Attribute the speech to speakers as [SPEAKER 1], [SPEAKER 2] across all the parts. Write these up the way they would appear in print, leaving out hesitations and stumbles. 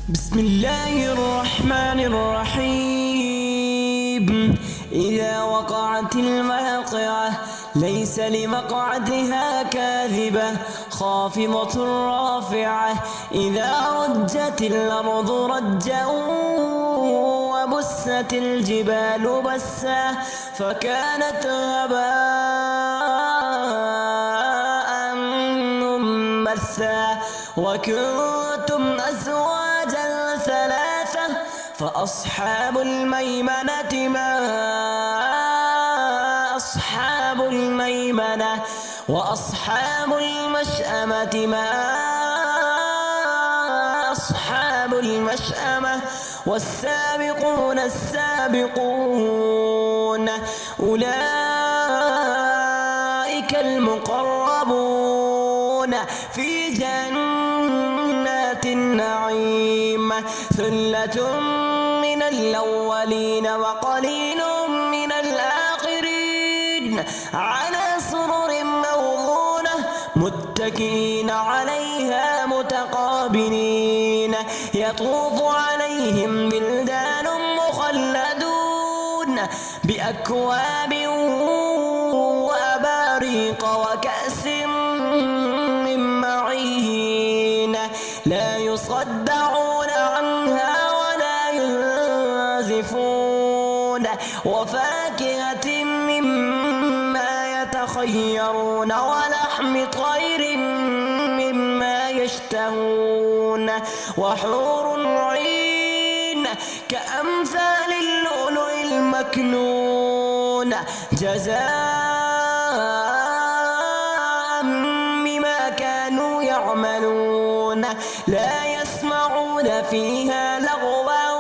[SPEAKER 1] بسم الله الرحمن الرحيم. إذا وقعت الواقعة ليس لوقعتها كاذبة خافضة رافعة. إذا رجت الأرض رجا وبست الجبال بسا فكانت هباء منبثا. وكنتم أزواجا ثلاثة فأصحاب الميمنة ما أصحاب الميمنة وأصحاب المشأمة ما أصحاب المشأمة. والسابقون السابقون أولئك المقربون في جنات النعيم. ثلة من الأولين وقليل من الآخرين على سرر موضونة متكئين عليها متقابلين. يطوف عليهم بلدان مخلدون بأكواب وأباريق وكأس من معين لا يصدعون عنها ولا ينزفون. وفاكهة مما يتخيرون ولحم طير مما يشتهون. وحور عين كأمثال اللؤلؤ المكنون جزاء بما كانوا يعملون. لا يسمعون فيها لغوا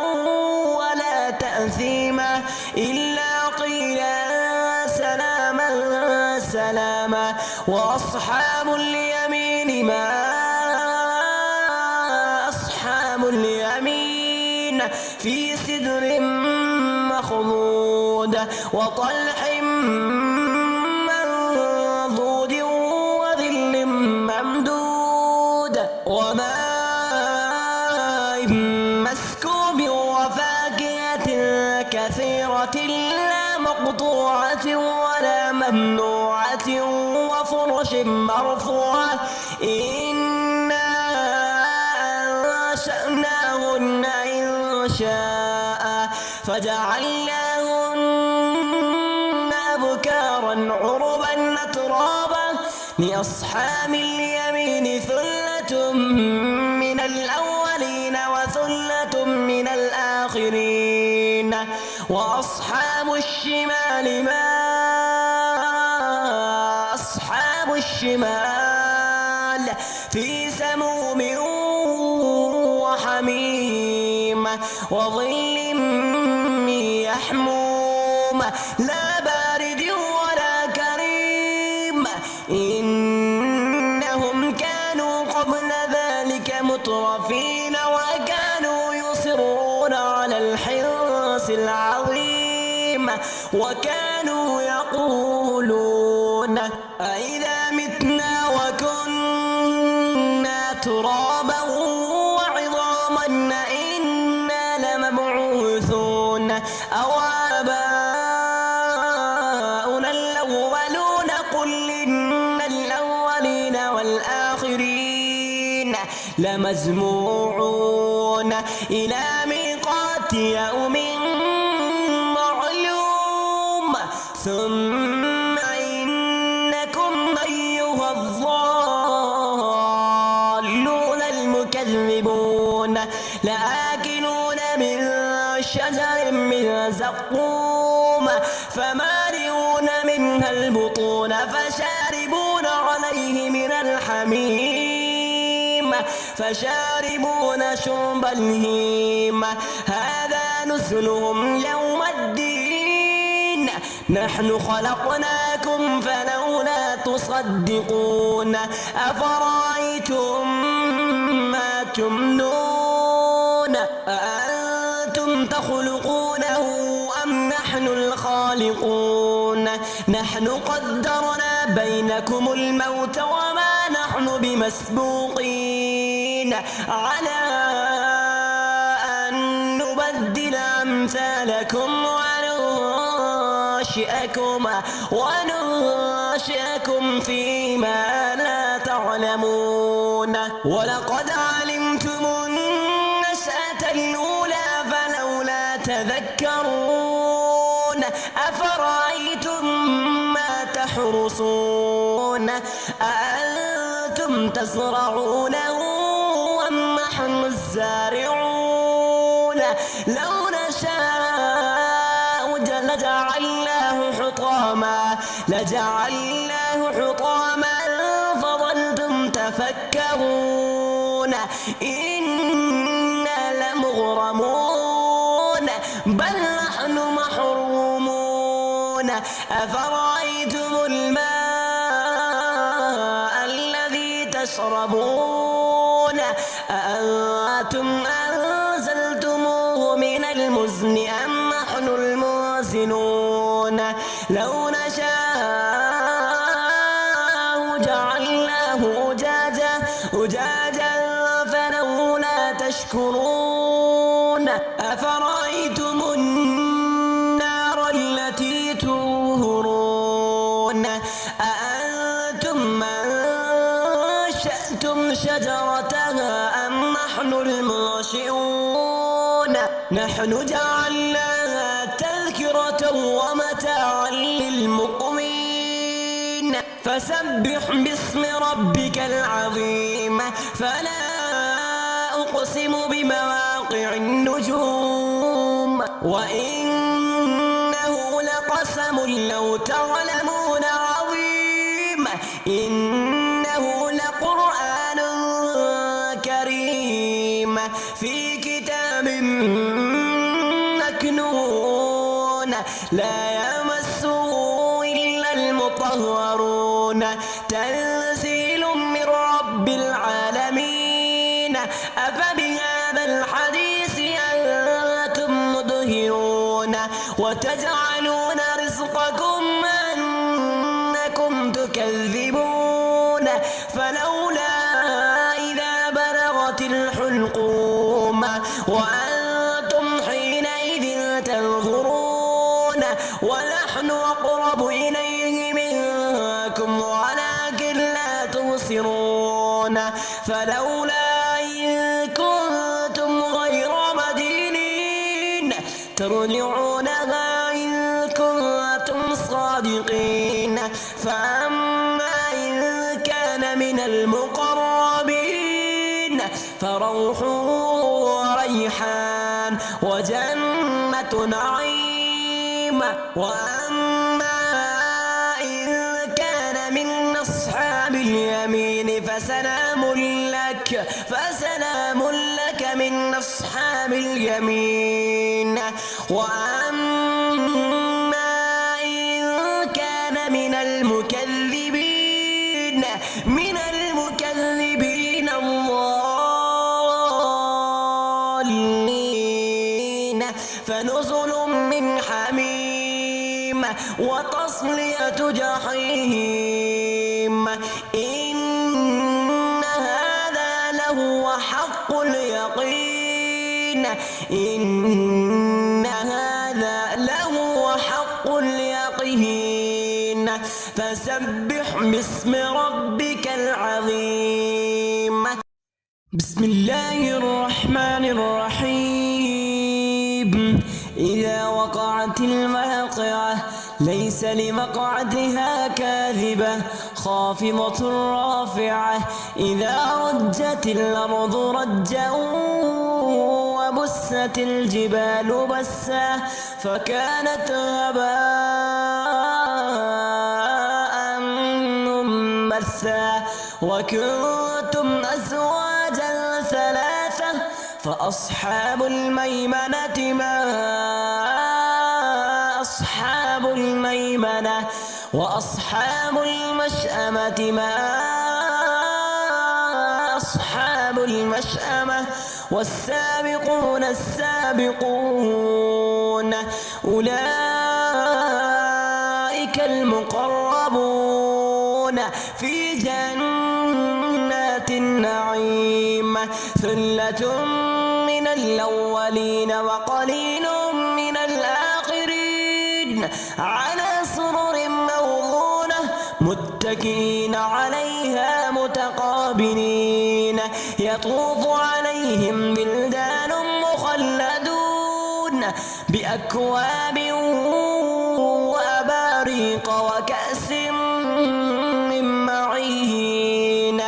[SPEAKER 1] ولا تأثيما إلا قيلا سلاما سلاما. وأصحاب اليمين ما أصحاب اليمين في سدر مخضود وطلح منضود وظل ممدود وماء مسكوب وفاكهة كثيرة لا مقطوعة ولا ممنوعة وفرش مرفوعة. إنا أنشأناهن إنشاء فجعلناهن أبكارا عربا أترابا. لأصحاب اليمين ثلة من الأولين وثلة من الآخرين. وأصحاب الشمال ما أصحاب الشمال في سموم وحميم وظل من يحموم لا بارد ولا كريم. إنهم كانوا قبل ذلك مترفين وكانوا يصرون على الحرص العظيم وكانوا يقولون أئذا متنا وكنا ترابا وعظاما أئنا لمبعوثون أو آباؤنا الأولون. قل إن الأولين والآخرين لمجموعون إلى ميقات يوم معلوم. ثم إنكم أيها الضالون المكذبون لآكلون من شجر من زقوم فمالئون منها البطون فشاربون عليه من الحميم فشاربون شرب الهيم. هذا نزلهم يوم الدين. نحن خلقناكم فلولا تصدقون. أفرأيتم ما تمنون أأنتم تخلقونه أم نحن الخالقون. نحن قدرنا بينكم الموت وما نحن بمسبوقين على أمثالكم وننشئكم فيما لا تعلمون. ولقد علمتم النشأة الأولى فلولا تذكرون. أفرأيتم ما تحرثون أأنتم تزرعونه أم نحن الزارعون؟ لو نشاء لجعلناه حطاما فظلتم تفكرون إنا لمغرمون بل نحن محرومون. أفرأيتم الماء الذي تشربون أأنتم أنزلتموه من المزن أم نحن المنزلون؟ لو نشاء جعلناه أجاجا فلولا تشكرون. أفرأيتم النار التي تورون أأنتم أنشأتم شجرتها أم نحن المنشئون؟ نحن جعلناها تذكرة ومتاعا للمقوين. فسبح باسم ربك العظيم. فلا أقسم بمواقع النجوم وإنه لقسم لو تعلمون عظيم. إنه لقرآن كريم في كتاب مكنون لا يمسه إلا المطهرون. تنزيل من رب العالمين. أفبهذا الحديث أنتم مدهنون وتجعلون رزقكم أنكم تكذبون. فلولا إذا بلغت الحلقوم وأنتم حينئذ تنظرون ونحن أقرب إليه منكم ولكن لا تبصرون. فلولا إن كنتم غير مدينين ترجعونها إن كنتم صادقين. فأما إن كان من المقربين فروح وريحان وجنة نعيم. وأما إن كان من أصحاب اليمين فسلام لك من أصحاب اليمين. وأما إن كان من المكذبين الضالين فنزل من حميم وتصلية جحيم. إن هذا لهو حق اليقين. إن هذا لهو حق اليقين. فسبح باسم ربك العظيم. بسم الله الرحمن الرحيم. إذا وقعت الواقعة ليس لوقعتها كاذبة خافضة رافعة. إذا رجت الأرض رجا وبست الجبال بسا فكانت هباء منبثا. وكنتم أزواجا ثلاثة فأصحاب الميمنة ما أصحاب الميمنة وأصحاب المشأمة ما أصحاب المشأمة. والسابقون السابقون أولئك المقربون في جنات النعيم. ثلة من الأولين وقليل من على سرر موضونة متكئين عليها متقابلين يطوف عليهم بلدان مخلدون بأكواب وأباريق وكأس من معين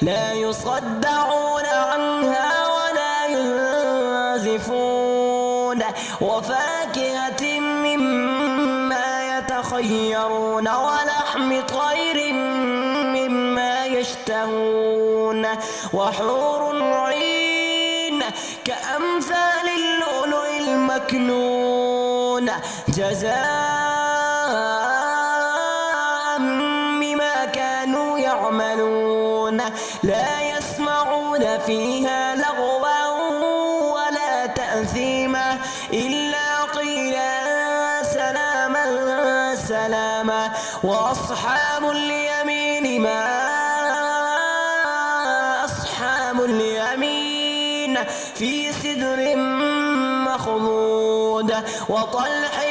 [SPEAKER 1] لا يصدعون عنها ولا ينزفون وفاكهة مما يتخيرون ولحم طير مما يشتهون وحور عين كأمثال اللؤلؤ المكنون جزاء بما كانوا يعملون لا يسمعون فيها لغوا ولا تأثيما إلا قيلا سلاما سلاما وأصحاب اليمين ما أصحاب اليمين في سدر مخضود وطلح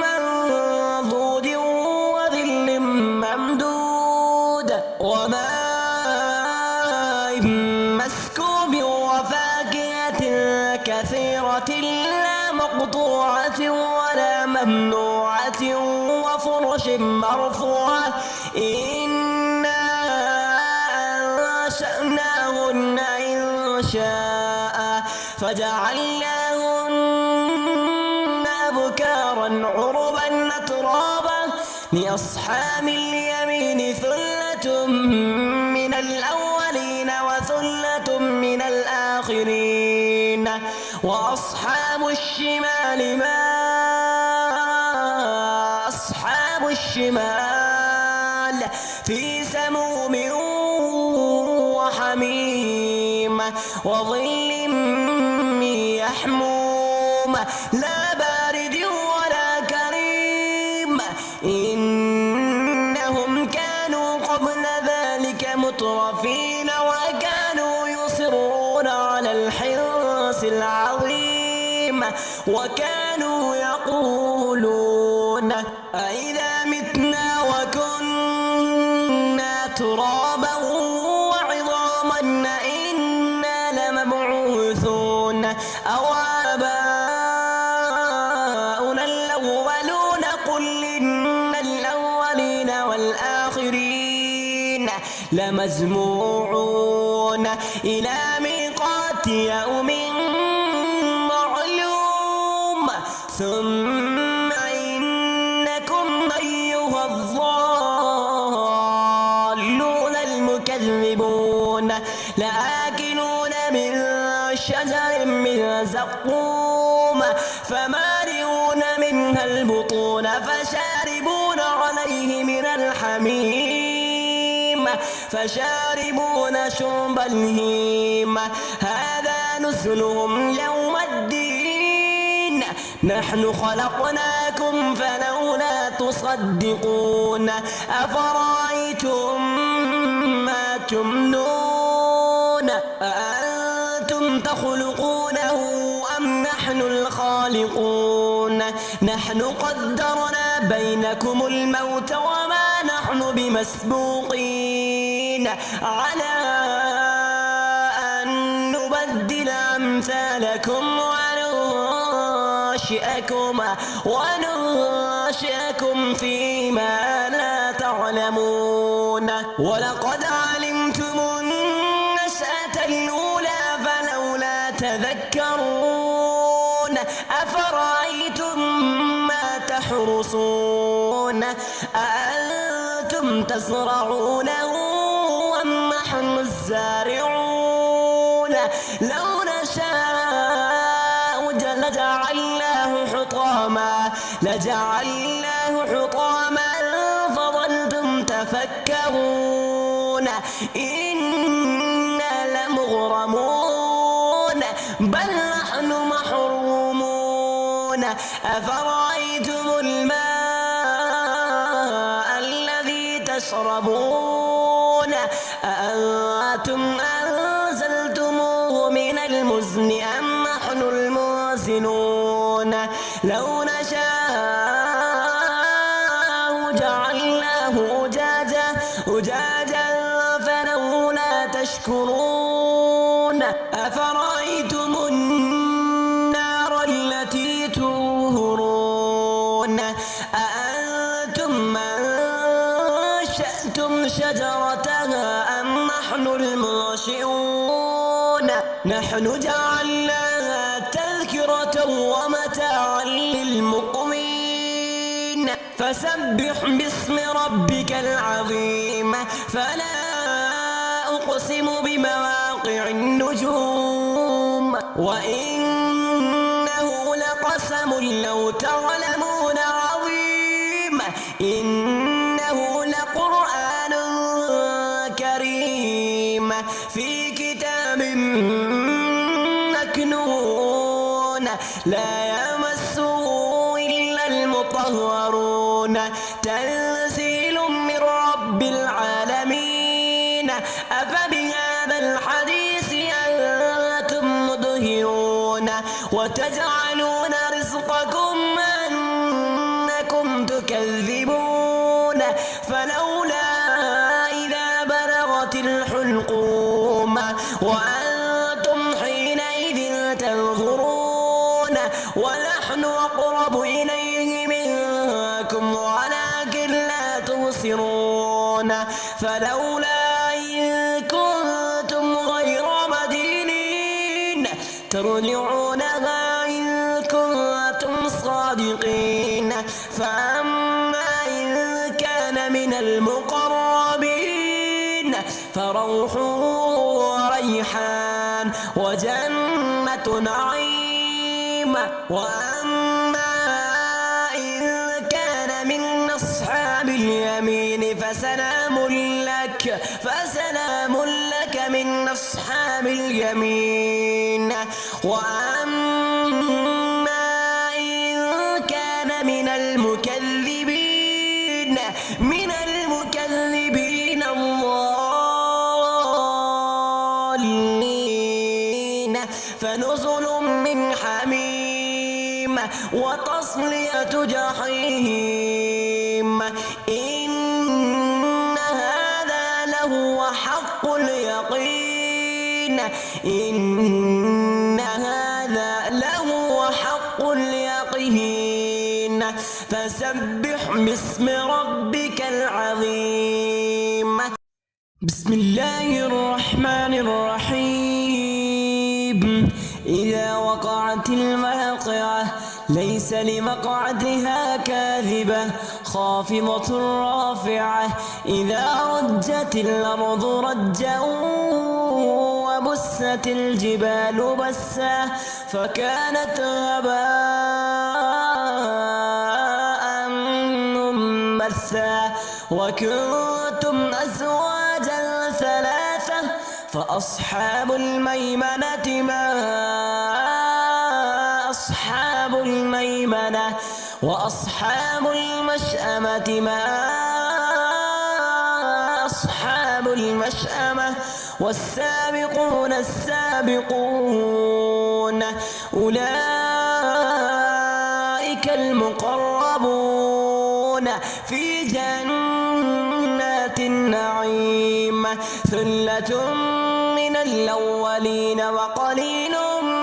[SPEAKER 1] منضود وظل ممدود وماء مسكوب وفاكهة كثيرة لا مقطوعة ولا ممنوعة وفرش مرفوعة إنا أنشأناهن إنشاء فجعلناهن أبكارا عربا أترابا لأصحاب اليمين ثلة من الأولين وثلة من الآخرين وأصحاب الشمال ما أصحاب الشمال في سموم وحميم وظل من يحموم لا بارد ولا كريم إنهم كانوا قبل ذلك مترفين وكانوا يصرون على الحرص العظيم وكانوا يقولون أإذا متنا وكنا ترابا وعظاما إنا لمبعوثون أو آباؤنا الأولون قل إن الأولين والآخرين لمجموعون إلى ميقات يوم معلوم ثم إنكم أيها الضالون المكذبون لآكلون من شجر من زقوم فمالئون منها البطون فشاربون عليه من الحميم فشاربون شرب الهيم هذا نزلهم يوم الدين نحن خلقناكم فلولا تصدقون أفرأيتم ما تمنون أأنتم تخلقونه أم نحن الخالقون نحن قدرنا بينكم الموت وما نحن بمسبوقين على أن نبدل أمثالكم وننشئكم فيما لا تعلمون ولقد علمتم النشأة الأولى فلولا تذكرون أفرأيتم ما تحرصون أأنتم تزرعونه أم نحن الزارعون لو نشاء لجعلناه حطاما فظلتم تفكرون إنا لمغرمون بل نحن محرومون أفرأيتم الماء الذي تشربون أأنتم أنزلتموه من المزن أم نحن المنزلون لو نشاء تشكرون أفرأيتم النار التي تورون أأنتم أنشأتم شجرتها أم نحن المنشئون نحن جعلناها تذكرة ومتاعا للمقوين فسبح باسم ربك العظيم فلا أقسم بمواقع النجوم وإنه لقسم لو تعلمون عظيم إنه لقرآن كريم في كتاب مكنون لا يمسه إلا المطهرون تنزيل من رب العالمين أفبهذا الحديث أنتم مدهنون وتجعلون رزقكم أنكم تكذبون فلولا إذا بلغت الحلقوم وأنتم حينئذ تنظرون ونحن أقرب إليه منكم ولكن لا تبصرون فلولا إن كنتم غير مدينين ترجعونها إن كنتم صادقين فأما إن كان من المقربين فروح وريحان وجنة نعيم وأما إن كان من أصحاب اليمين فسلام لك من أصحاب اليمين وأما إن كان من المكذبين الضالين فنزل من حميم وتصلية جحيم إن هذا لهو حق اليقين إن هذا لهو حق اليقين فسبح باسم ربك العظيم بسم الله الرحمن الرحيم إذا وقعت الواقعة ليس لوقعتها كاذبة خافضة رافعة إذا رجت الأرض رجا وبست الجبال بسا فكانت هباء منبثا وكنتم أزواجا ثلاثة فأصحاب الميمنة ما أصحاب الميمنة وأصحاب المشأمة ما أصحاب المشأمة والسابقون السابقون أولئك المقربون في جنات النعيم ثلة من الأولين وقليل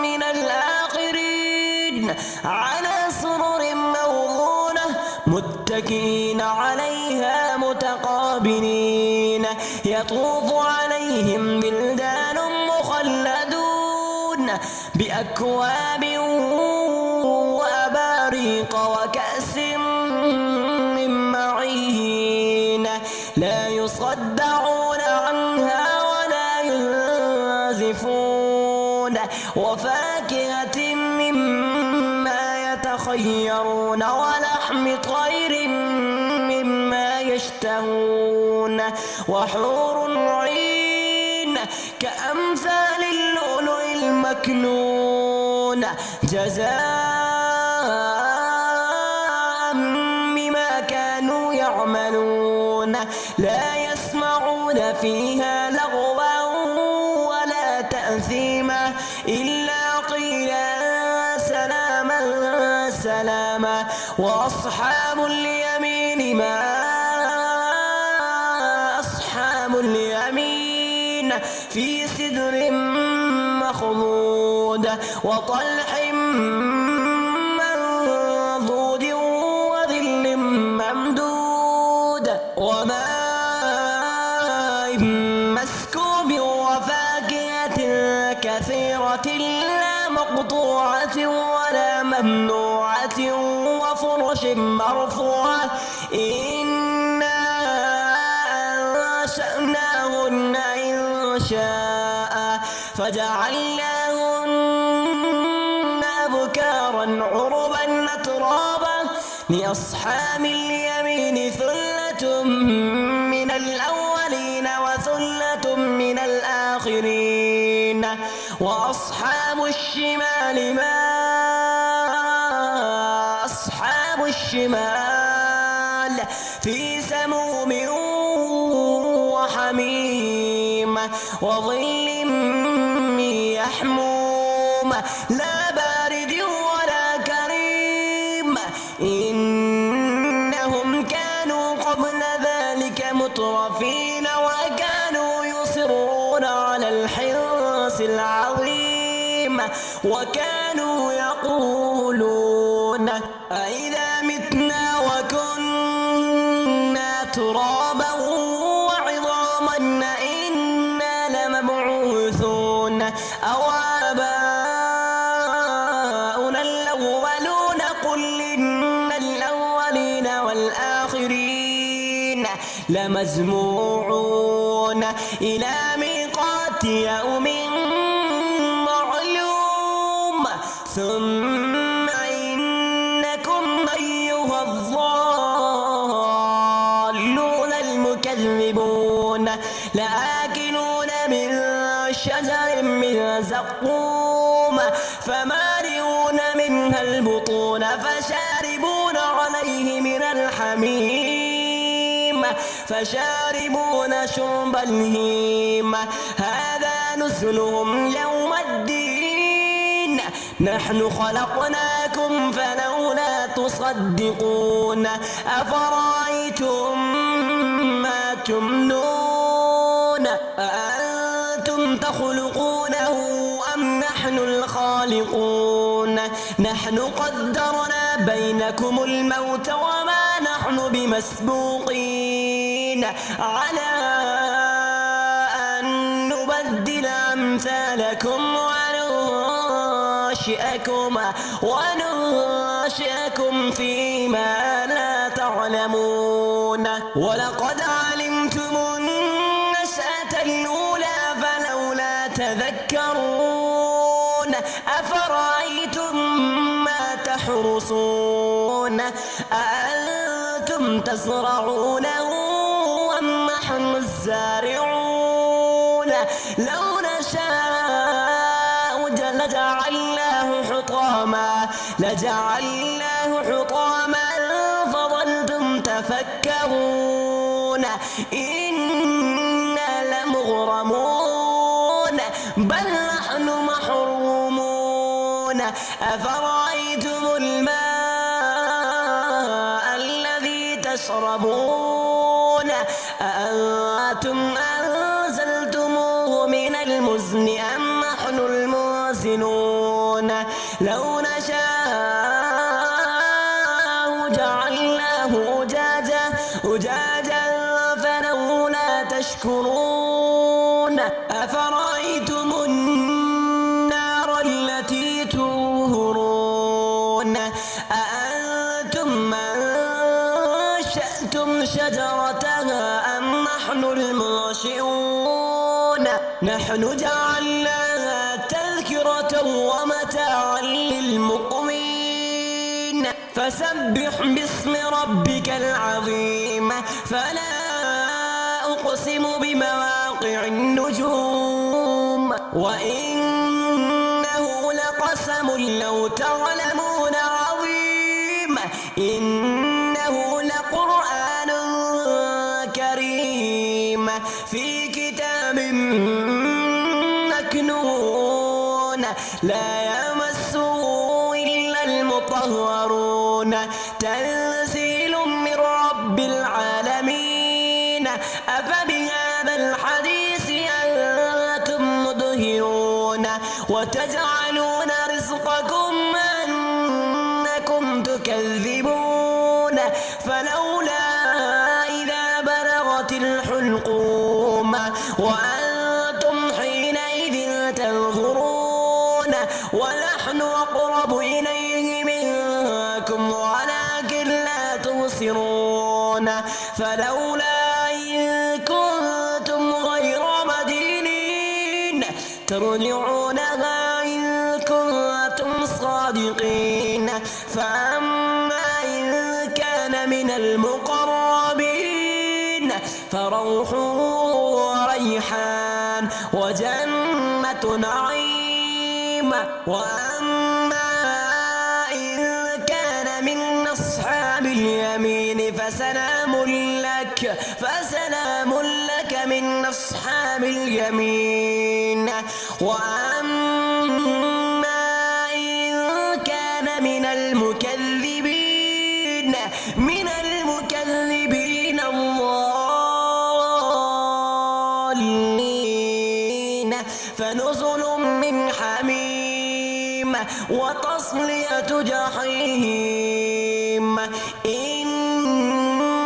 [SPEAKER 1] من الآخرين على سرر موضونة متكئين عليها متقابلين يطوف عليهم بلدان مخلدون بأكواب وأباريق وكأس من معين لا يصدعون عنها ولا ينزفون وفاكهة مما يتخيرون ولحم طير مما يشتهون وحور عين كأمثال اللؤلؤ المكنون جزاء بما كانوا يعملون لا يسمعون فيها لغوا ولا تأثيما إلا قيلا سلاما سلاما وأصحاب اليمين ما أصحاب اليمين في سدر مخضود وطلح منضود وظل ممدود وماء مسكوب وفاكهة كثيرة لا مقطوعة ولا ممنوعة وفرش مرفوعة إنا أنشأناهن إنشاء فجعلناهن أبكارا عربا أترابا لأصحاب اليمين ثلة من الأولين وثلة من الآخرين وأصحاب الشمال ما أصحاب الشمال في سموم وحميم وظل من يحموم لا بارد ولا كريم إنهم كانوا قبل ذلك مترفين وكانوا يصرون على الحرص العظيم وكانوا يقولون أئذا متنا وكنا ترابا وعظاما إنا لمبعوثون أو آباؤنا الأولون قل إن الأولين والآخرين لمجموعون إلى ميقات يوم معلوم ثم إنكم أيها الضالون المكذبون لآكلون من شجر من زقوم فمالئون منها البطون فشاربون عليه من الحميم فشاربون شرب الهيم هذا نزلهم يوم الدين نحن خلقناكم فلولا تصدقون أفرأيتم ما تمنون أأنتم تخلقونه أم نحن الخالقون نحن قدرنا بينكم الموت وما نحن بمسبوقين على أن نبدل أمثالكم وننشئكم فيما لا تعلمون ولقد علمتم النشأة الأولى فلولا تذكرون أفرأيتم ما تحرثون أأنتم تزرعونه أم نحن الزارعون لو نشاء لجعلناه حطاما فظلتم تفكرون إنا لمغرمون بل نحن محرومون أفرأيتم الماء الذي تشربون أأنتم أنزلتموه من المزن أم نحن المنزلون لو نشاء جعلناه أجاجا فلولا تشكرون أفرأيتم النار التي تورون أأنتم أنشأتم شجرتها أم نحن المنشئون نحن جعلناها تذكرة ومتاعا للمقوين فسبح باسم ربك العظيم فلا أقسم بمواقع النجوم وإنه لقسم لو تعلمون عظيم إنه لقرآن كريم في كتاب مكنون لا يمسه إلا المطهرون تنزيل من رب العالمين أفبهذا الحديث وتجعلون رزقكم أنكم تكذبون فلولا إذا بلغت الحلقوم وأنتم حينئذ تنظرون ونحن أقرب إليه منكم ولكن لا تبصرون فلولا إن كنتم غير مدينين ترجعونها إن كنتم صادقين فأما إن كان من المقربين فروح وريحان وجنة نعيم وأما إن كان من أصحاب اليمين فسلام لك من أصحاب اليمين وأما إن كان من المكذبين الضالين فنزل من حميم وتصلية جحيم إن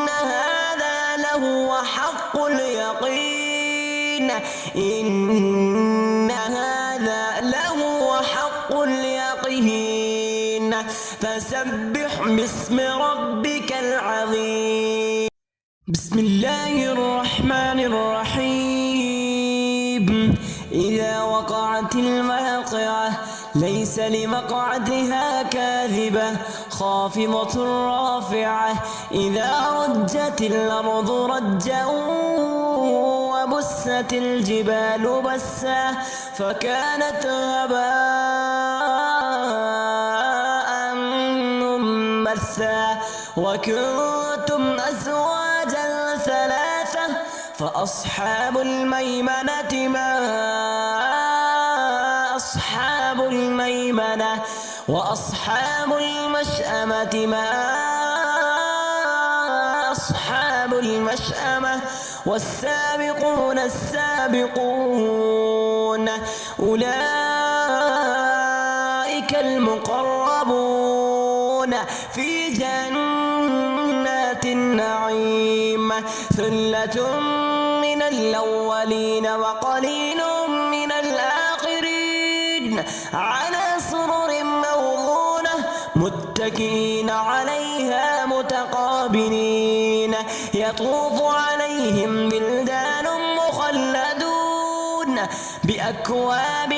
[SPEAKER 1] هذا لهو حق اليقين فسبح باسم ربك العظيم. بسم الله الرحمن الرحيم. إذا وقعت الواقعة ليس لوقعتها كاذبة خافضة رافعة إذا رجت الأرض رجا وبست الجبال بسا فكانت هباء منبثا وكنتم أزواجا ثلاثة فأصحاب الميمنة ما أصحاب الميمنة وأصحاب المشأمة ما أصحاب المشأمة والسابقون السابقون أولئك المقربون في جنات النعيم ثلة من الأولين وقليل من الآخرين على سرر موضونة متكئين عليها متقابلين يطوف عليهم بلدان مخلدون بأكواب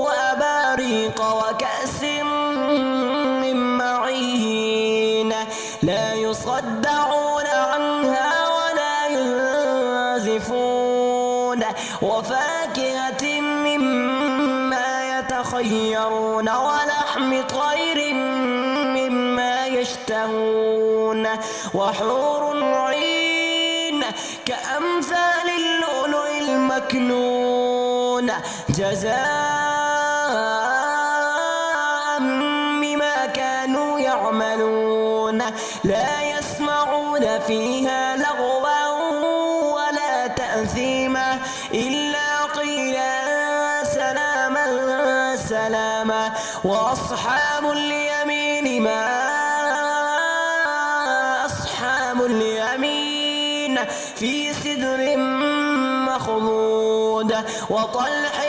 [SPEAKER 1] وأباريق وكأس من معين لا يصدعون عنها ولا ينزفون وفاكهة مما يتخيرون ولحم طير مما يشتهون وحور عين كأمثال اللؤلؤ المكنون جزاء بما كانوا يعملون لا يسمعون فيها لغوا ولا تأثيما إلا قيلا سلاما سلاما وأصحاب اليمين ما أصحاب اليمين في سدر مخضود وطلح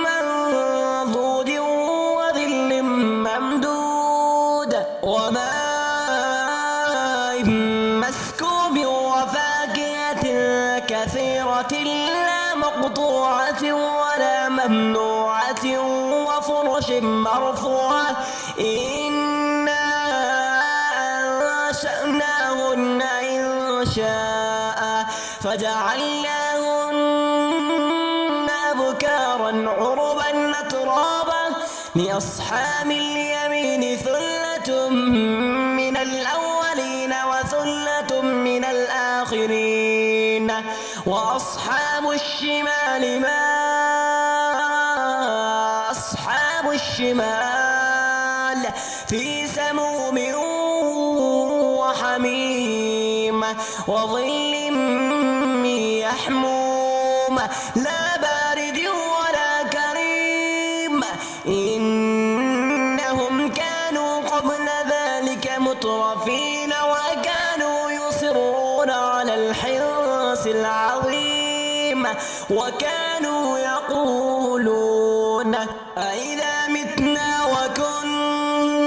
[SPEAKER 1] منضود وظل ممدود وماء مسكوب وفاكهة كثيرة لا مقطوعة ولا ممنوعة وفرش مرفوعة إنا أنشأناهن إنشاء فجعلناهن أبكارا عربا أترابا لأصحاب اليمين ثلة من الأولين وثلة من الآخرين وأصحاب الشمال ما أصحاب الشمال في سموم وحميم وظل من يحموم لا بارد ولا وكانوا يقولون أإذا متنا وكنا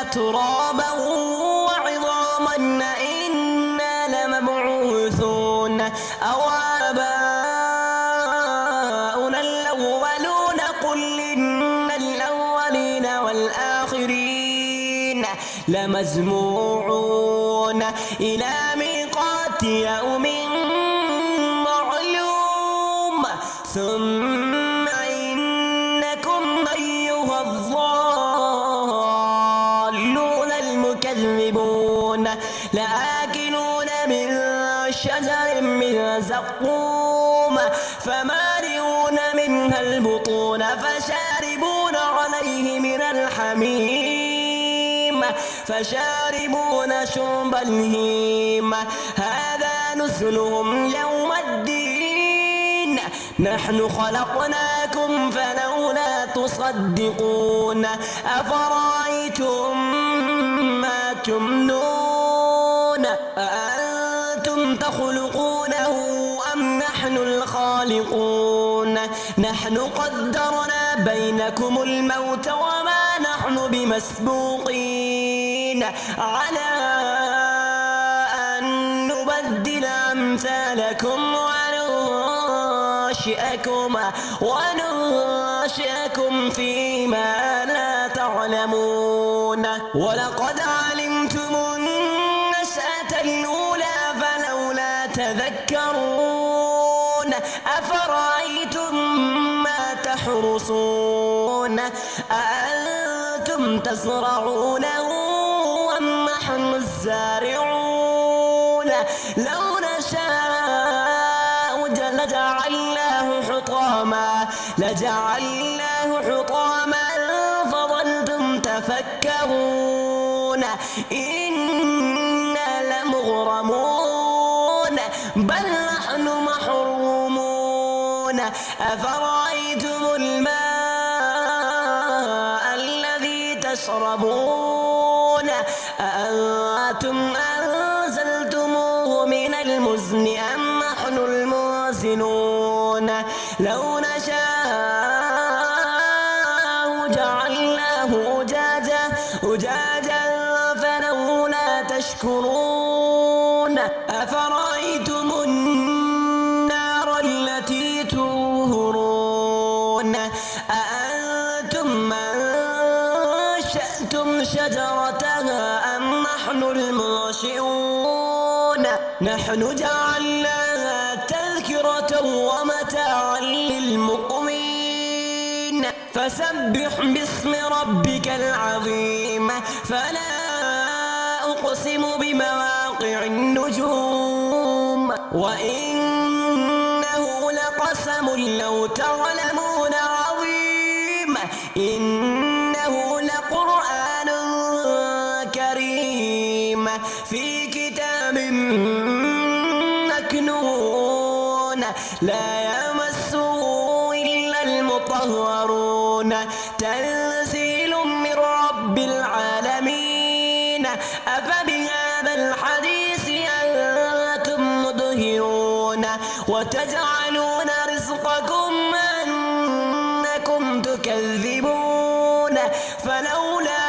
[SPEAKER 1] ترابا وعظاما أإنا لمبعوثون أو آباؤنا الأولون قل إن الأولين والآخرين لمجموعون إلى ميقات يوم معلوم ثم إنكم أيها الضالون المكذبون لآكلون من شجر من زقوم فمالئون منها البطون فشاربون عليه من الحميم فشاربون شرب الهيم هذا نزلهم يوم الدين نحن خلقناكم فلولا تصدقون أفرأيتم ما تمنون أأنتم تخلقونه أم نحن الخالقون نحن قدرنا بينكم الموت وما نحن بمسبوقين على أن نبدل أمثالكم وننشئكم فيما لا تعلمون ولقد علمتم النشأة الأولى فلولا تذكرون أفرأيتم ما تحرثون أأنتم تزرعونه أم نحن الزارعون لو نشاء لجعلناه حطاما فظلتم تفكرون إنا لمغرمون بل نحن محرومون أفرأيتم الماء الذي تشربون أأنتم أنزلتموه من المزن أم نحن المنزلون لو نشاء جعلناه أجاجا فلولا تشكرون أفرأيتم النار التي تورون أأنتم أنشأتم شجرتها أم نحن المنشئون نحن جعلناها تذكرة ومتاعا للمقوين فسبح باسم ربك العظيم فلا أقسم بمواقع النجوم وإنه لقسم لو تعلمون عظيم إنه لقرآن كريم في كتاب مكنون لا يمسه إلا المطهرون تنزيل من رب العالمين أفبهذا الحديث أنتم مدهنون وتجعلون رزقكم أنكم تكذبون فلولا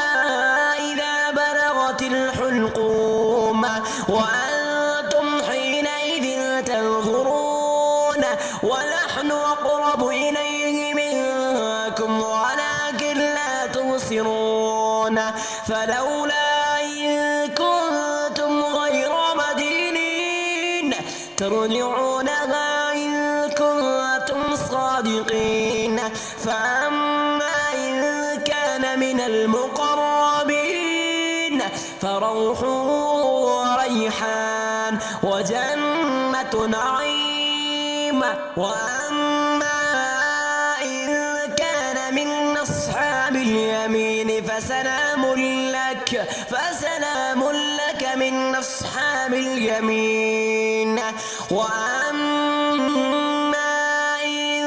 [SPEAKER 1] إذا بلغت الحلقوم وأنتم حينئذ تنظرون ونحن أقرب إليه منكم ولكن لا تبصرون فلولا إن كنتم غير مدينين ترجعونها إن كنتم صادقين فأما إن كان من المقربين فروح وريحان وجنة نعيم وأما إن كان من أصحاب اليمين فسلام لك من أصحاب اليمين وأما إن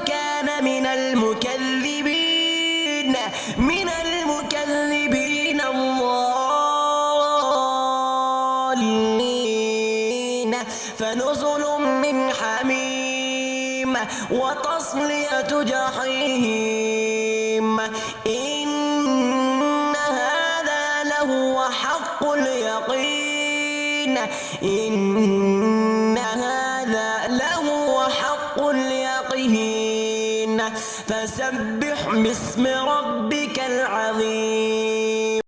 [SPEAKER 1] كان من المكذبين الضالين فنزل من حميم وتصلية جحيم. إن هذا لهو حق اليقين. إن هذا لهو حق اليقين. فسبح باسم ربك العظيم.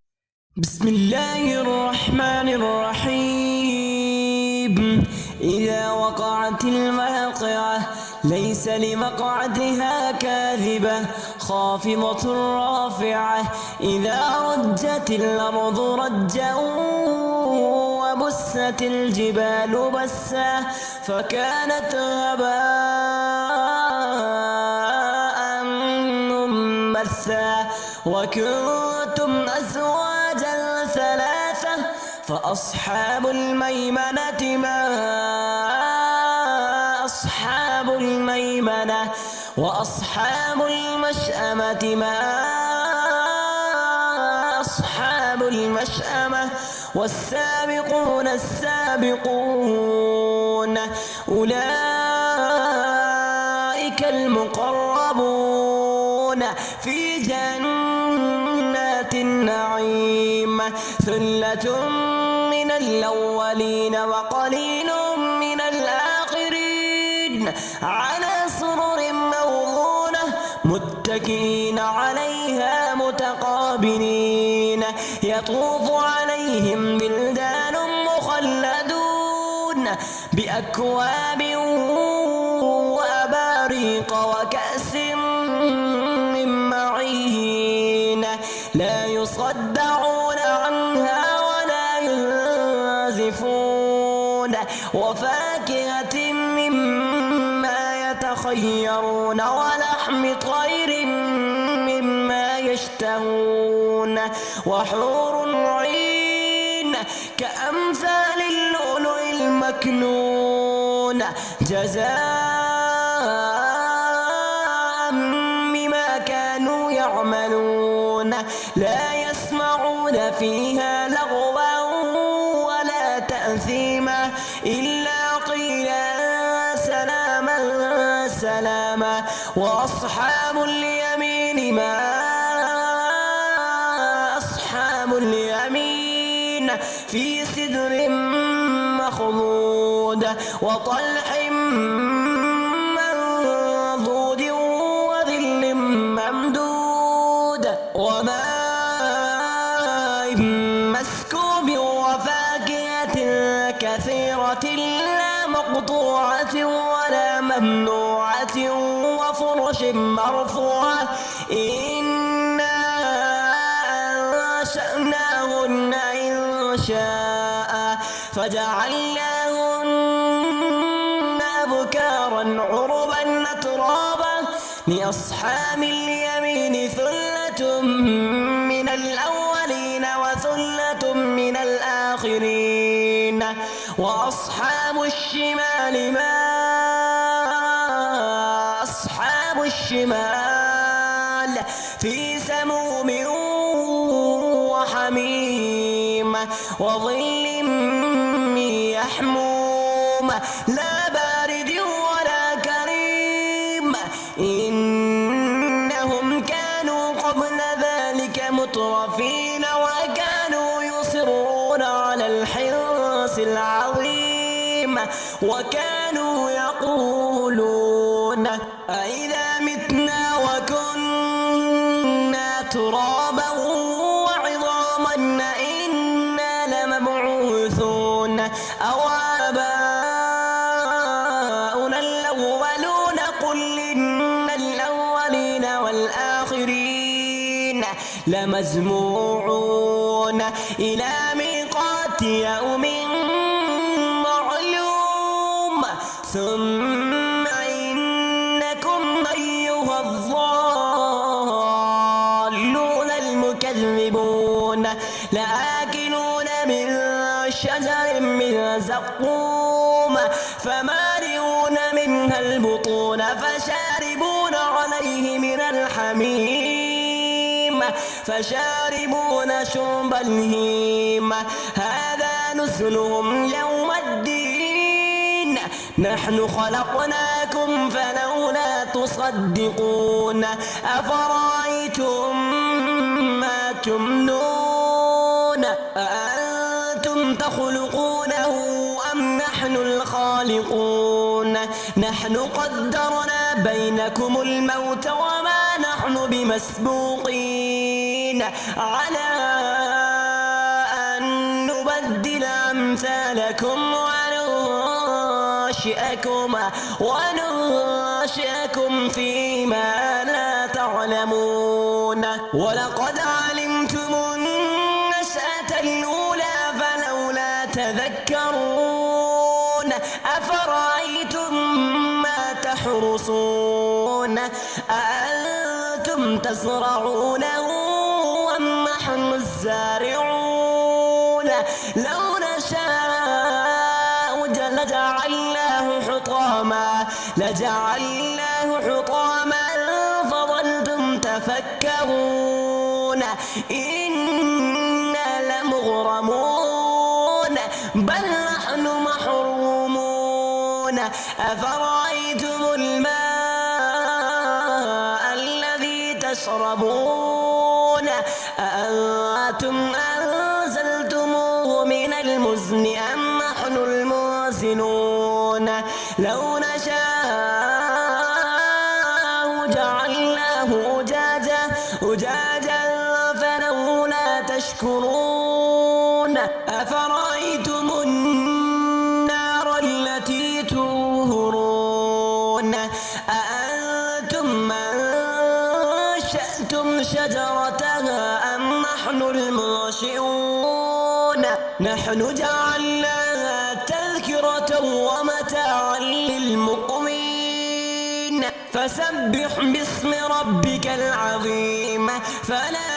[SPEAKER 1] بسم الله الرحمن الرحيم. إذا وقعت الواقعة ليس لوقعتها كاذبة خافضة رافعة. إذا رجت الأرض رجا وبست الجبال بسا فكانت هباء منبثا. وكنتم أزواجا ثلاثة فأصحاب الميمنة ما أصحاب الميمنة وأصحاب المشأمة ما أصحاب المشأمة. والسابقون السابقون أولئك المقربون في جنات النعيم. ثلة من الأولين وقليل من الآخرين على سرر موضونة متكئين عليها متقابلين. يطوف عليهم بلدان مخلدون بأكواب وأباريق وكأس من معين لا يصدعون عنها ولا ينزفون. وفاكهة مما يتخيرون ولحم طير مما يشتهون. وحور عين كأمثال اللؤلؤ المكنون جزاء بما كانوا يعملون. لا يسمعون فيها لغوا ولا تأثيما إلا قيلا سلاما سلاما. وأصحاب اليمين ما أصحاب اليمين في سدر مخضود وطلح منضود وظل ممدود وماء مسكوب وفاكهة كثيرة لا مقطوعة ولا ممنوعة وفرش مرفوعة. إنا أنشأناهن إنشاء فجعلناهن أبكارا عربا أترابا لأصحاب اليمين ثلة من الأولين وثلة من الآخرين. وأصحاب الشمال ما أصحاب الشمال في سموم وحميم وظل من يحموم لا بارد ولا كريم. إنهم كانوا قبل ذلك مترفين وكانوا يصرون على الحرص العظيم وكانوا يقولون أإذا متنا وكنا ترابا وعظاما إنا لمبعوثون أو آباؤنا الأولون. قل إن الأولين والآخرين لمجموعون إلى ميقات يوم معلوم. ثم إنكم أيها الضالون المكذبون لآكلون من شجر من زقوم فمالئون منها البطون فشاربون عليه من الحميم فشاربون شرب الهيم. هذا نزلهم يوم الدين نحن خلقناكم لكم فلولا تصدقون أفرأيتم ما تمنون أأنتم تخلقونه أم نحن الخالقون نحن قدرنا بينكم الموت وما نحن بمسبوقين على أن نبدل أمثالكم وننشئكم فيما لا تعلمون ولقد علمتم النشأة الأولى فلولا تذكرون أفرأيتم ما تحرثون أأنتم تزرعونه أم نحن الزارعون لو نشاء لجعلناه حطاما فظلتم تفكرون إنا لمغرمون بل نحن محرومون أفرأيتم الماء الذي تشربون أأنتم أنزلتموه من المزن أم نحن المنزلون لو نشاء جعلناه أجاجا فلولا تشكرون أفرأيتم النار التي تورون أأنتم أنشأتم شجرتها أم نحن المنشئون نحن جعلناها تذكرة ومتاعا للمقوين فسبح باسم ربك العظيم فلا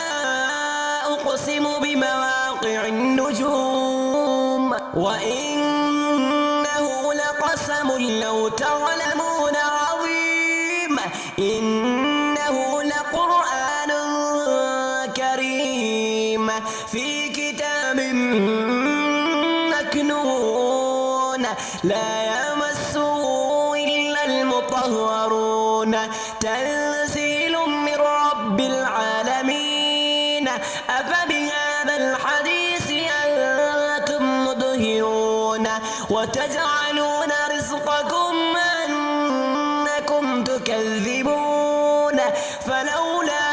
[SPEAKER 1] أقسم بمواقع النجوم وإنه لقسم لو تعلمون عظيم إنه لقرآن كريم في كتاب مكنون لا يمسه إلا المطهرون تنزيل من رب العالمين أفبهذا الحديث أنتم مدهنون وتجعلون رزقكم أنكم تكذبون فلولا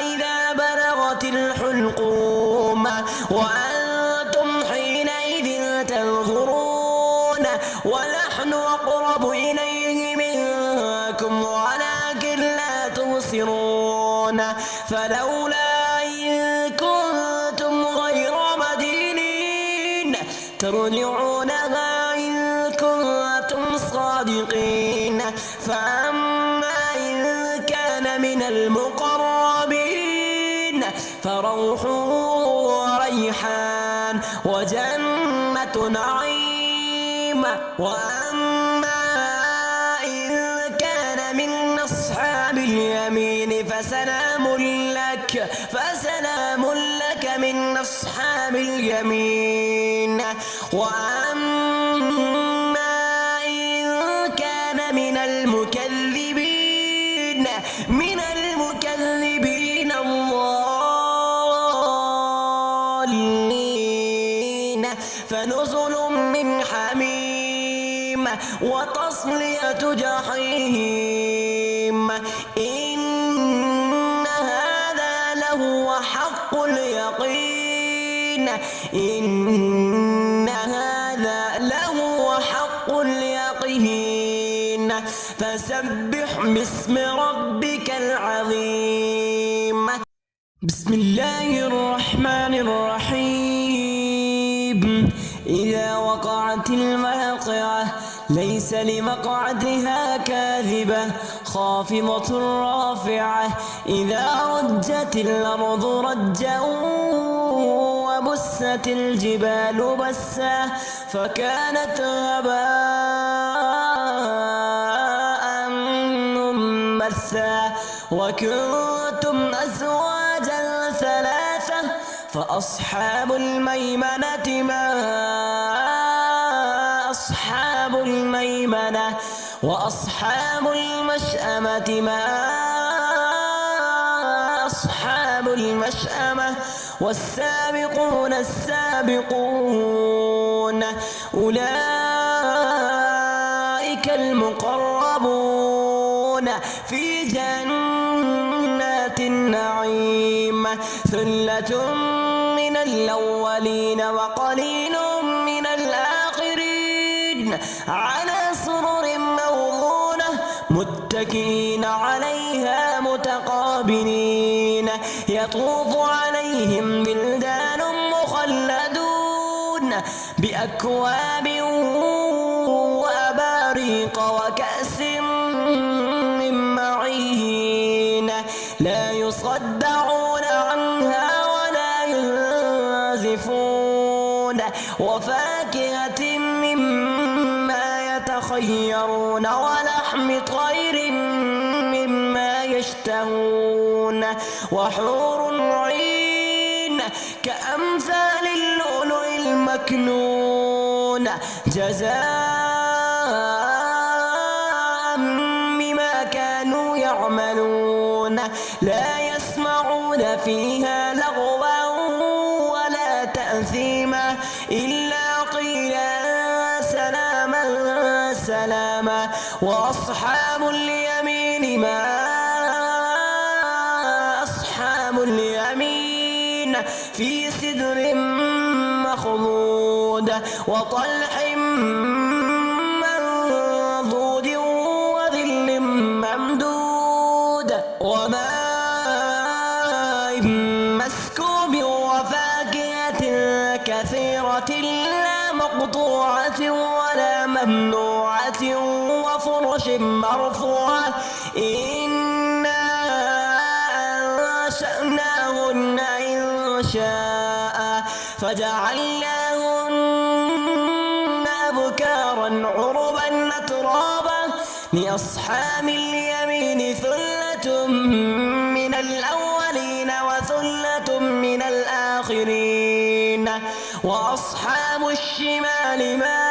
[SPEAKER 1] إذا بلغت الحلقوم وأنتم حينئذ تنظرون ونحن أقرب إليه منكم ولكن لا تبصرون فلولا إن كنتم غير مدينين ترجعونها إن كنتم صادقين فأما إن كان من المقربين فروح وريحان وجنة نعيم وأما إن كان من أصحاب اليمين فسلام لك من أصحاب اليمين وأما إن كان من المكذبين الضالين فنزل من حميم وتصلية جحيم إن هذا لهو حق اليقين فسبح باسم ربك العظيم بسم الله الرحمن الرحيم إذا وقعت الواقعة ليس لوقعتها كاذبة خافضة رافعة إذا رجت الأرض رجا وبست الجبال بسا فكانت هباء منبثا وكنتم أزواجا ثلاثة فأصحاب الميمنة ما أصحاب الميمنة وأصحاب المشأمة ما أصحاب المشأمة والسابقون السابقون أولئك المقربون في جنات النعيم ثلة من الأولين وقليل من الآخرين على سرر موضونة متكئين عليها متقابلين يطوف عليهم بلدان مخلدون بأكواب وأباريق وكأس من معين لا يصدعون عنها ولا ينزفون وفاكهة مما يتخيرون ولحم طير مما يشتهون وحور عين كأمثال اللؤلؤ المكنون جزاء بما كانوا يعملون لا يسمعون فيها لغوا ولا تأثيما إلا قيلا سلاما سلاما وأصحاب اليمين ما أصحاب اليمين في سدر مخضود وطلح منضود وظل ممدود وماء مسكوب وفاكهة كثيرة لا مقطوعة ولا ممنوعة وفرش مرفوعة إنا أنشأناهن إنشاء فجعلناهن أبكارا عربا أترابا لأصحاب اليمين ثلة من الأولين وثلة من الآخرين وأصحاب الشمال ما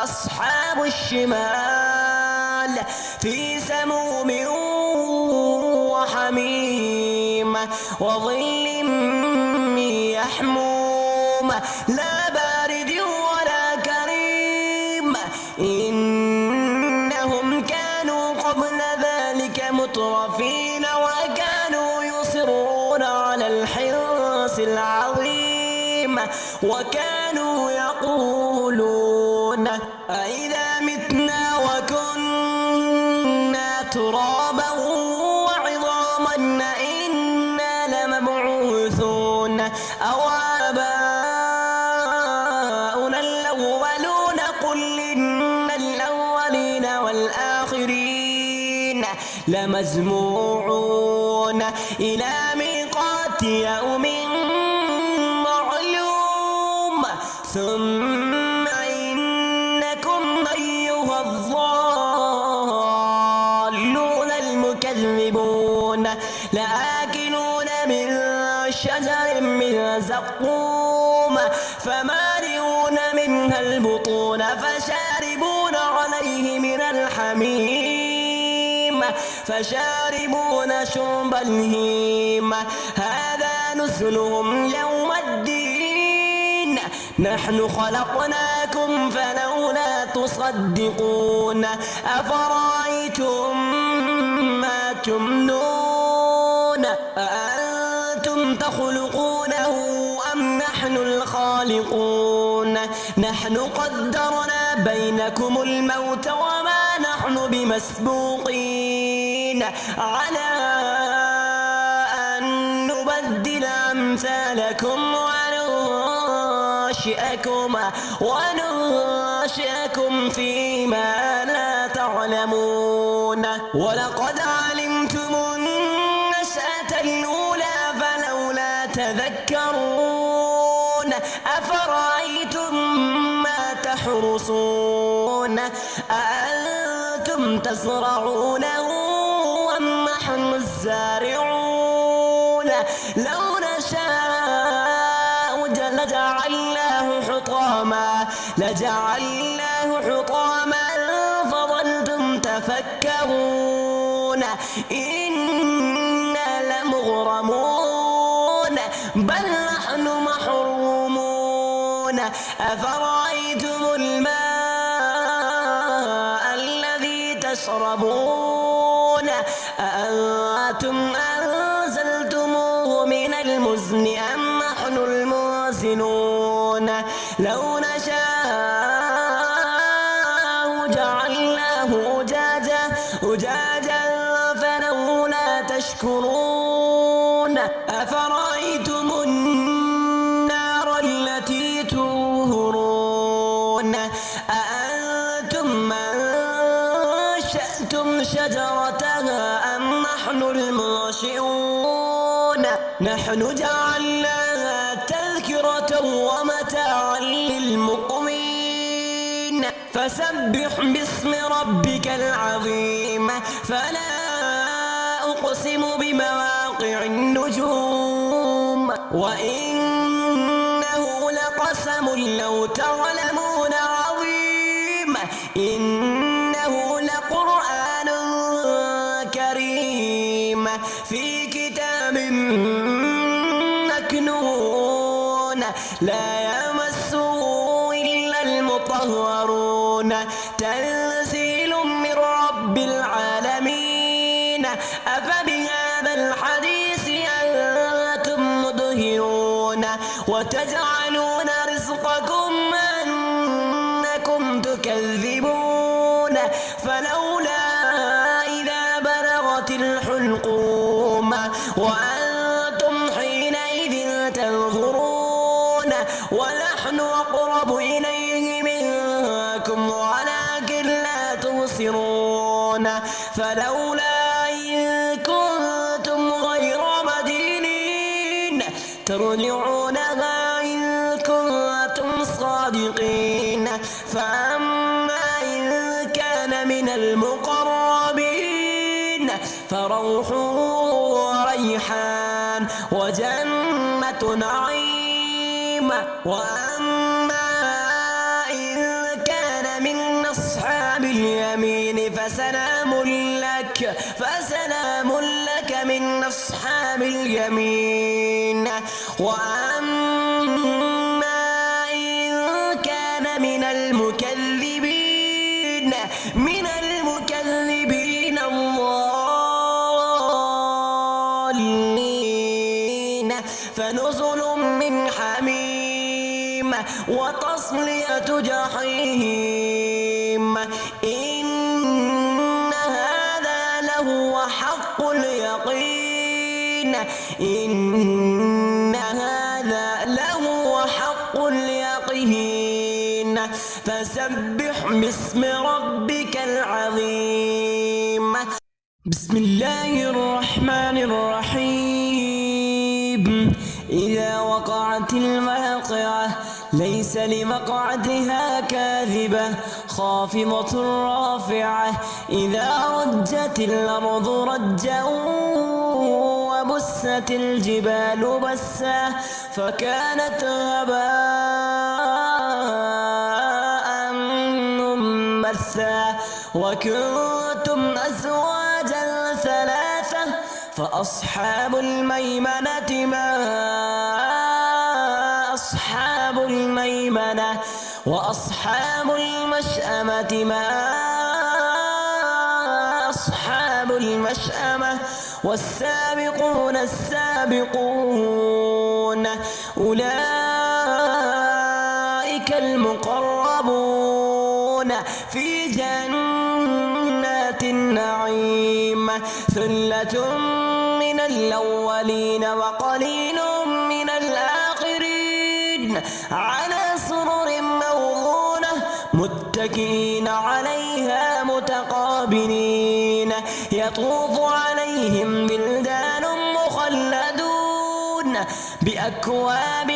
[SPEAKER 1] أصحاب الشمال في سموم وحميم وظل من يحموم لا بارد ولا كريم إنهم كانوا قبل ذلك مترفين وكانوا يصرون على الحرص العظيم وكانوا يقولون أإذا متنا وكنا ترابا وعظاما إنا لمبعوثون أو آباؤنا الأولون قل إن الأولين والآخرين لمجموعون إلى ميقات يوم معلوم ثم إنكم أيها الضالون المكذبون لآكلون من شجر من زقوم فمالئون منها البطون فشاربون عليه من الحميم فشاربون شرب الهيم هذا نزلهم يوم الدين نحن خلقناكم فلولا تصدقون أفرأيتم ما تمنون أأنتم تخلقونه أم نحن الخالقون نحن قدرنا بينكم الموت وما نحن بمسبوقين على أن نبدل أمثالكم وننشئكم فيما لا تعلمون ولقد علمتم النشأة الأولى فلولا تذكرون أفرأيتم ما تحرصون أأنتم تزرعونه أم نحن الزارعون لو نشاء لجعلناه حطاما إنا لمغرمون بل نحن محرومون أفرأيتم الماء الذي تشربون أأنتم أنزلتموه من المزن أم نحن المنزلون لو نشاء جعلناه أجاجا فلولا تشكرون أفرأيتم النار التي تورون أأنتم أنشأتم شجرتها أم نحن المنشئون نحن جعلناها تذكرة ومتاعا للمقوين فسبح باسم ربك العظيم فلا أقسم بمواقع النجوم وإنه لقسم لو تعلمون عظيم إنه لقرآن كريم في كتاب مكنون لا يمسه إلا المطهرون تنزيل من رب العالمين أفبهذا الحديث أنتم مدهنون وتجعلون رزقكم أنكم تكذبون فلولا إذا بلغت الحلقوم وأنتم حينئذ تنظرون ونحن أقرب إليه منكم ولكن لا تبصرون فلولا إن كنتم غير مدينين ترجعونها إن كنتم صادقين فأما إن كان من المقربين فروح وريحان وجنة نعيم وأما إن كان من أصحاب اليمين فسلام لك من أصحاب اليمين وأما إن كان من المكذبين الضالين فنزل من حميم وتصلية جحيم إن هذا لهو حق اليقين إن هذا لهو حق اليقين فسبح باسم ربك العظيم بسم الله الرحمن الرحيم إذا وقعت الواقعة ليس لوقعتها كاذبة خافضة رافعة إذا رجت الأرض رجا وبست الجبال بسا فكانت هباء منبثا وكنتم أزواجا ثلاثة فأصحاب الميمنة ما أصحاب الميمنة وأصحاب المشأمة ما أصحاب المشأمة والسابقون السابقون أولئك المقربون في جنات النعيم ثلة من الأولين وقليل من الآخرين على سرر موضونة متكئين عليها متقابلين يطوف عليهم بلدان مخلدون بأكواب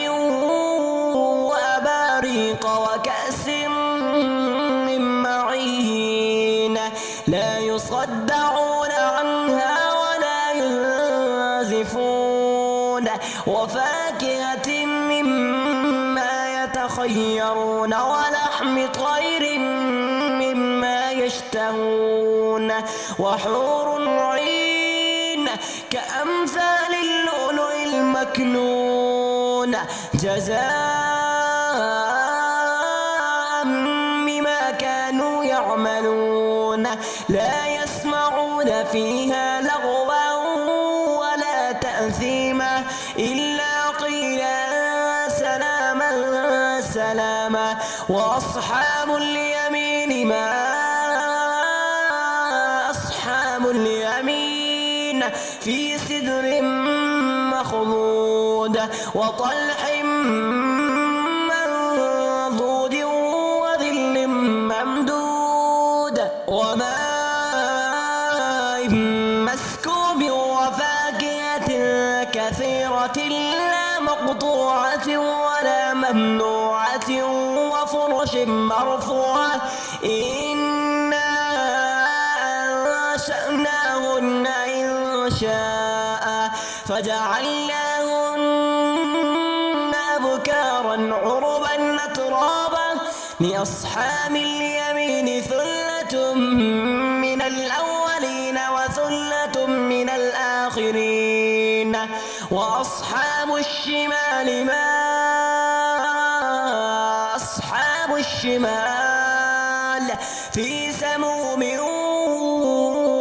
[SPEAKER 1] وأباريق وكأس من معين لا يصدعون عنها ولا ينزفون وفاكهة مما يتخيرون ولحم طير مما يشتهون وحور عين مكنون جزاء بما كانوا يعملون لا يسمعون فيها لغوا ولا تأثيما إلا قيلا سلاما سلاما وأصحاب اليمين ما أصحاب اليمين في سدر مخضود وطلح منضود وظل ممدود وماء مسكوب وفاكهة كثيرة لا مقطوعة ولا ممنوعة وفرش مرفوعة إنا أنشأناهن إنشاء فجعلناهن أبكارا عربا أترابا لأصحاب اليمين ثلة من الأولين وثلة من الآخرين وأصحاب الشمال ما أصحاب الشمال في سموم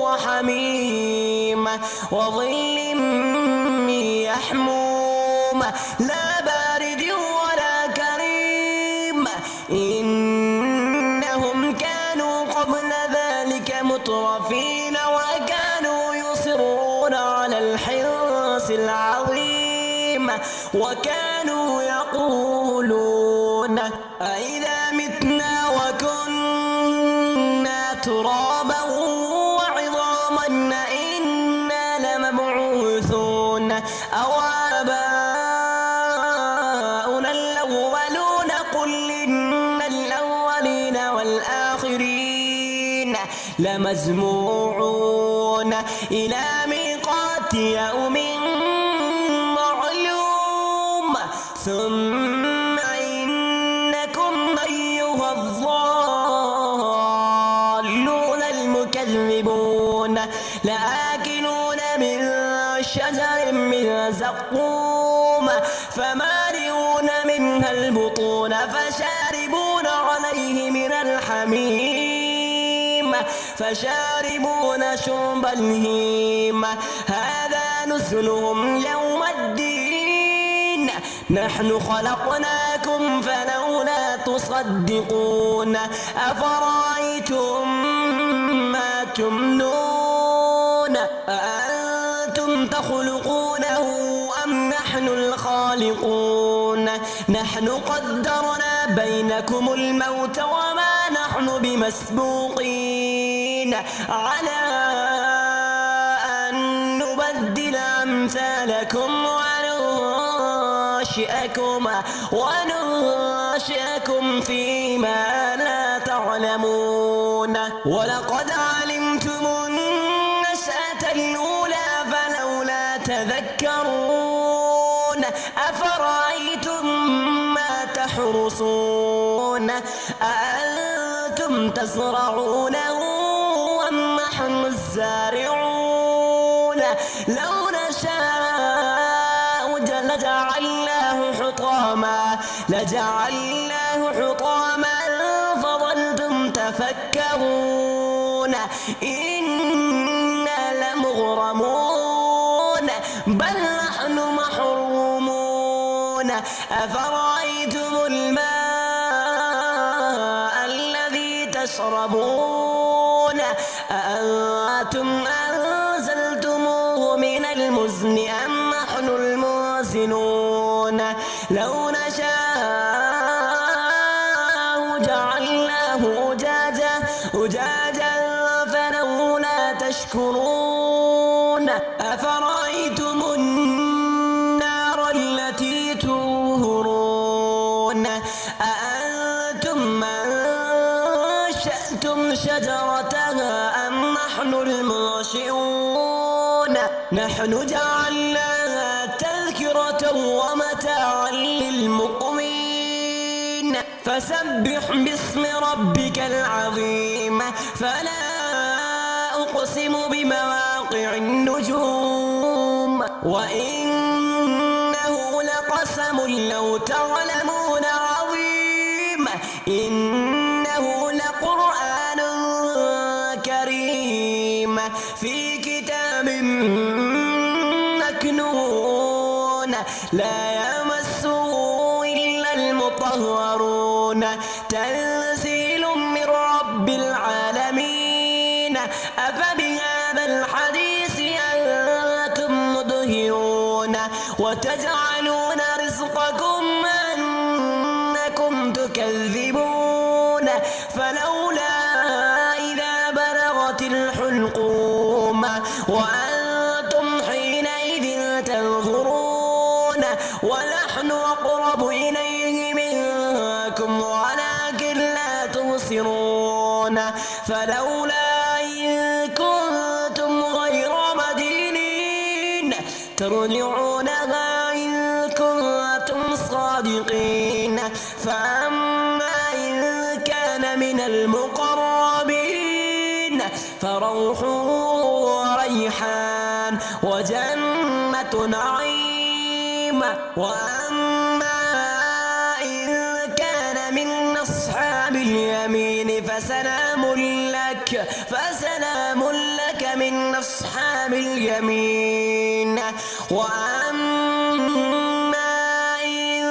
[SPEAKER 1] وحميم وظل من يحموم لا بارد ولا كريم إنهم كانوا قبل ذلك مترفين وكانوا يصرون على الحرص العظيم وكانوا يقولون أإذا متنا وكنا ترابا وعظاما إنا لمبعوثون أو آباؤنا الأولون قل إن الأولين والآخرين لمجموعون إلى ميقات يوم معلوم ثم إنكم أيها الضالون المكذبون لآكلون من شجر من زقوم فمالئون منها البطون فشاربون عليه من الحميم فشاربون شرب الهيم هذا نزلهم يوم الدين نحن خلقناكم فلولا تصدقون أفرأيتم ما تمنون أأنتم تخلقونه أم نحن الخالقون نحن قدرنا بينكم الموت وما نحن بمسبوقين على أن نبدل أمثالكم وننشئكم فيما لا تعلمون ولقد علمتم النشأة الأولى فلولا تذكرون أفرأيتم ما تحرصون أأنتم تزرعونه أم نحن الزارعون لو نشاء لجعلناه حطاما فظلتم تفكرون إنا لمغرمون بل نحن محرومون أفرأيتم الماء الذي تشربون أأنتم أنزلتموه من المزن أم نحن المنزلون لو نشاء جعلناه أجاجا فلولا تشكرون أفرأيتم النار التي تورون أأنتم أنشأتم شجرتها أم نحن المنشئون نحن جعلناها تذكرة ومتاعا للمقوين فسبح باسم ربك العظيم فلا أقسم بمواقع النجوم وإنه قسم لو تعلمون عظيم إنه لقرآن كريم في كتاب مكنون لا يمسه إلا المطهرون تنزيل من رب العالمين أفبهذا الحديث أنتم مدهنون وتجعلون رزقكم أنكم تكذبون فلولا إذا بلغت الحلقوم وأنتم حينئذ تنظرون ونحن أقرب إليه منكم ولكن لا تبصرون فلولا إن كنتم غير مدينين ترجعونها إن كنتم صادقين فأما إن كان من المقربين فروح وريحان وجنة نعيم وأما إن كان من أصحاب اليمين فسلام لك من أصحاب اليمين وأما إن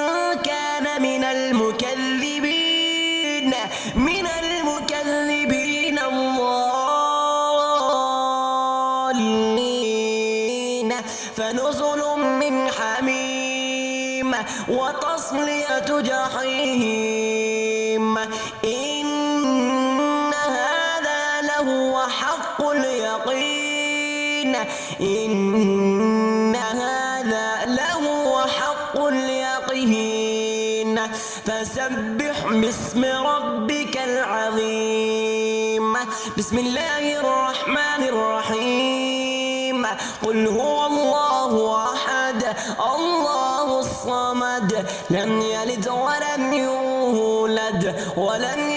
[SPEAKER 1] كان من المكذبين الضالين فنزل من حميم وتصلية جحيم إن هذا لهو حق اليقين فسبح باسم ربك العظيم بسم الله الرحمن الرحيم قل هو الله أحد الله الصمد لم يلد ولم يولد ولم